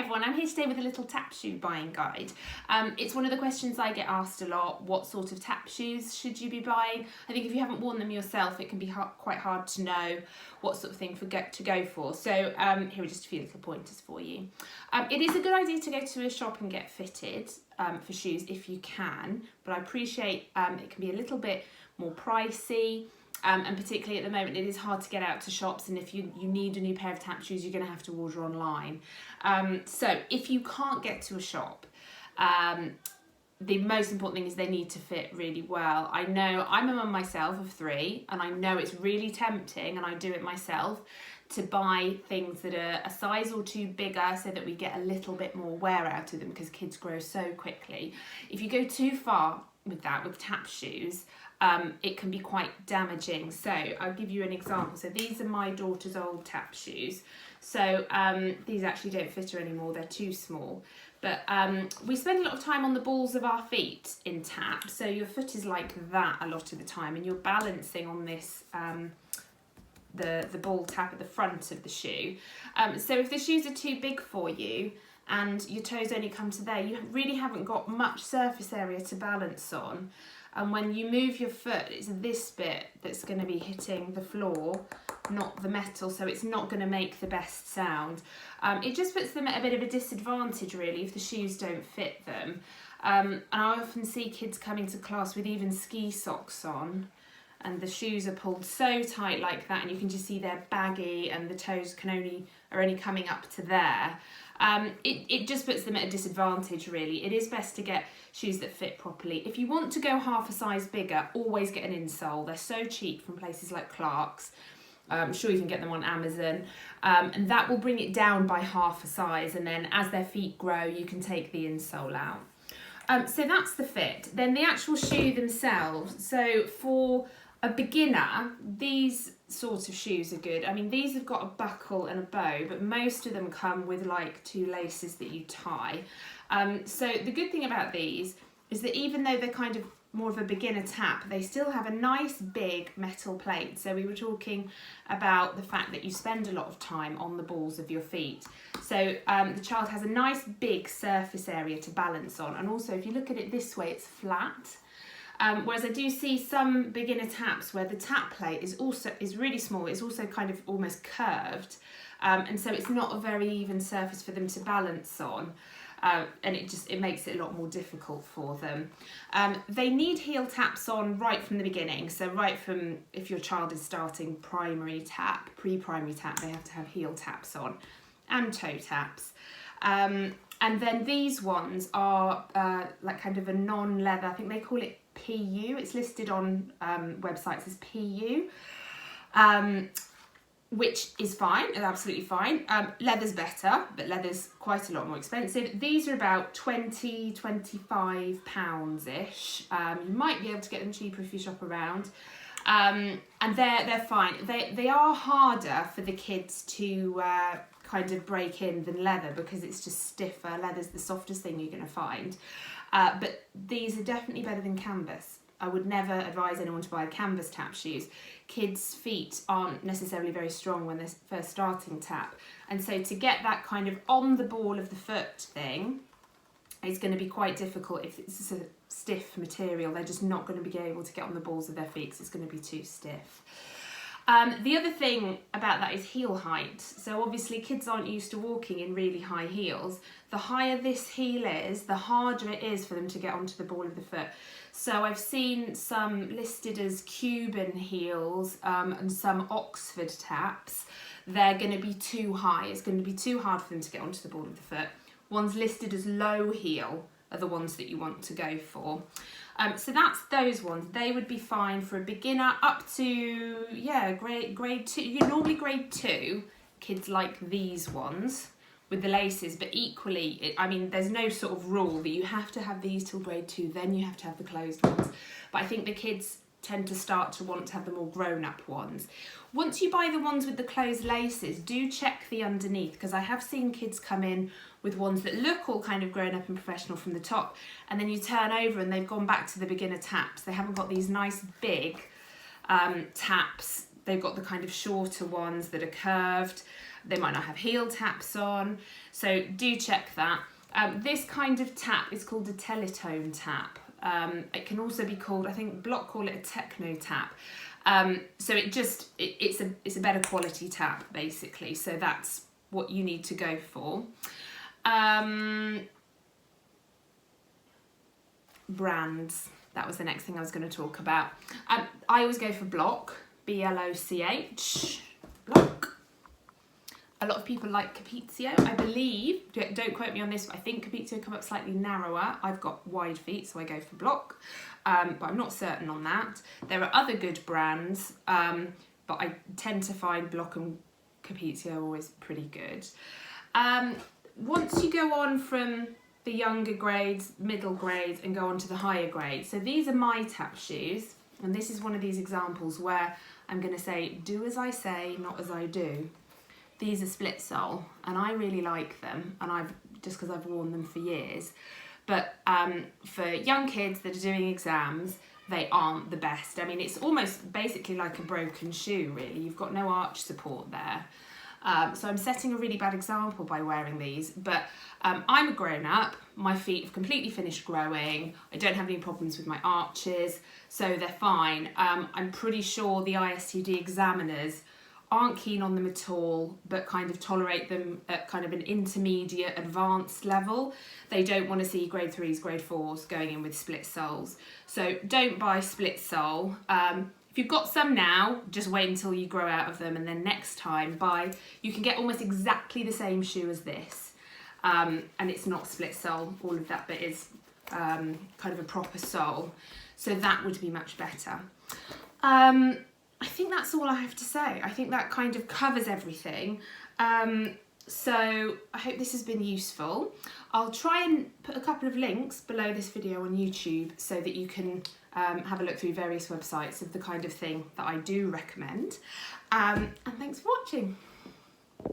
everyone, I'm here today with a little tap shoe buying guide. It's one of the questions I get asked a lot. What sort of tap shoes should you be buying? I think if you haven't worn them yourself, it can be quite hard to know what sort of thing to go for. So here are just a few little pointers for you. It is a good idea to go to a shop and get fitted for shoes if you can, but I appreciate it can be a little bit more pricey. And particularly at the moment, it is hard to get out to shops, and if you need a new pair of tap shoes, you're going to have to order online. So if you can't get to a shop, the most important thing is they need to fit really well. I know I'm a mum myself of 3, and I know it's really tempting, and I do it myself, to buy things that are a size or 2 bigger so that we get a little bit more wear out of them because kids grow so quickly. If you go too far with that, with tap shoes, it can be quite damaging. So I'll give you an example. So these are my daughter's old tap shoes. So these actually don't fit her anymore, they're too small. But we spend a lot of time on the balls of our feet in tap. So your foot is like that a lot of the time, and you're balancing on this the ball tap at the front of the shoe. So if the shoes are too big for you and your toes only come to there, you really haven't got much surface area to balance on. And when you move your foot, it's this bit that's going to be hitting the floor, not the metal, so it's not going to make the best sound. It just puts them at a bit of a disadvantage, really, if the shoes don't fit them. And I often see kids coming to class with even ski socks on, and the shoes are pulled so tight like that, and you can just see they're baggy, and the toes are only coming up to there. It just puts them at a disadvantage, really. It is best to get shoes that fit properly. If you want to go half a size bigger, always get an insole. They're so cheap from places like Clark's. I'm sure you can get them on Amazon. And that will bring it down by half a size. And then as their feet grow, you can take the insole out. So that's the fit. Then the actual shoe themselves. So for a beginner, these sorts of shoes are good. I mean, these have got a buckle and a bow, but most of them come with like 2 laces that you tie. So the good thing about these is that even though they're kind of more of a beginner tap, they still have a nice big metal plate. So we were talking about the fact that you spend a lot of time on the balls of your feet. So the child has a nice big surface area to balance on. And also, if you look at it this way, it's flat. Whereas I do see some beginner taps where the tap plate is really small. It's also kind of almost curved, and so it's not a very even surface for them to balance on, and it makes it a lot more difficult for them. They need heel taps on right from the beginning. So right from, if your child is starting pre-primary tap, they have to have heel taps on, and toe taps. And then these ones are like kind of a non-leather. I think they call it PU. It's listed on websites as PU, which is fine, it's absolutely fine. Leather's better, but leather's quite a lot more expensive. These are about £25-ish. You might be able to get them cheaper if you shop around. And they're fine. They are harder for the kids to kind of break in than leather because it's just stiffer. Leather's the softest thing you're going to find. But these are definitely better than canvas. I would never advise anyone to buy canvas tap shoes. Kids' feet aren't necessarily very strong when they're first starting tap. And so to get that kind of on the ball of the foot thing is going to be quite difficult if it's a stiff material. They're just not going to be able to get on the balls of their feet because it's going to be too stiff. The other thing about that is heel height. So obviously kids aren't used to walking in really high heels. The higher this heel is, the harder it is for them to get onto the ball of the foot. So I've seen some listed as Cuban heels and some Oxford taps. They're going to be too high. It's going to be too hard for them to get onto the ball of the foot. Ones listed as low heel are the ones that you want to go for. So that's those ones. They would be fine for a beginner up to, grade 2. Normally grade 2, kids like these ones with the laces, but equally, there's no sort of rule that you have to have these till grade 2, then you have to have the closed ones. But I think the kids tend to start to want to have the more grown-up ones. Once you buy the ones with the closed laces, do check the underneath, because I have seen kids come in with ones that look all kind of grown up and professional from the top, and then you turn over and they've gone back to the beginner taps. They haven't got these nice big taps. They've got the kind of shorter ones that are curved. They might not have heel taps on, so do check that. This kind of tap is called a teletone tap. It can also be called, I think Block call it a techno tap. So it's a better quality tap basically, so that's what you need to go for. Brands, that was the next thing I was going to talk about. I always go for Block, B-L-O-C-H, Block. A lot of people like Capizio, I believe, don't quote me on this, but I think Capizio come up slightly narrower. I've got wide feet, so I go for Block, but I'm not certain on that. There are other good brands, but I tend to find Block and Capizio are always pretty good. Once you go on from the younger grades, middle grades, and go on to the higher grades, so these are my tap shoes, and this is one of these examples where I'm going to say, do as I say, not as I do. These are split sole, and I really like them, and just because I've worn them for years. But for young kids that are doing exams, they aren't the best. I mean, it's almost basically like a broken shoe, really. You've got no arch support there. So I'm setting a really bad example by wearing these, but I'm a grown-up, my feet have completely finished growing, I don't have any problems with my arches, so they're fine. I'm pretty sure the ISTD examiners aren't keen on them at all, but kind of tolerate them at kind of an intermediate advanced level. They don't want to see grade 3s, grade 4s going in with split soles. So don't buy split sole. If you've got some now, just wait until you grow out of them, and then next time buy. You can get almost exactly the same shoe as this, and it's not split sole. All of that bit is kind of a proper sole, so that would be much better. I think that's all I have to say. I think that kind of covers everything. So I hope this has been useful. I'll try and put a couple of links below this video on YouTube so that you can have a look through various websites of the kind of thing that I do recommend. And thanks for watching.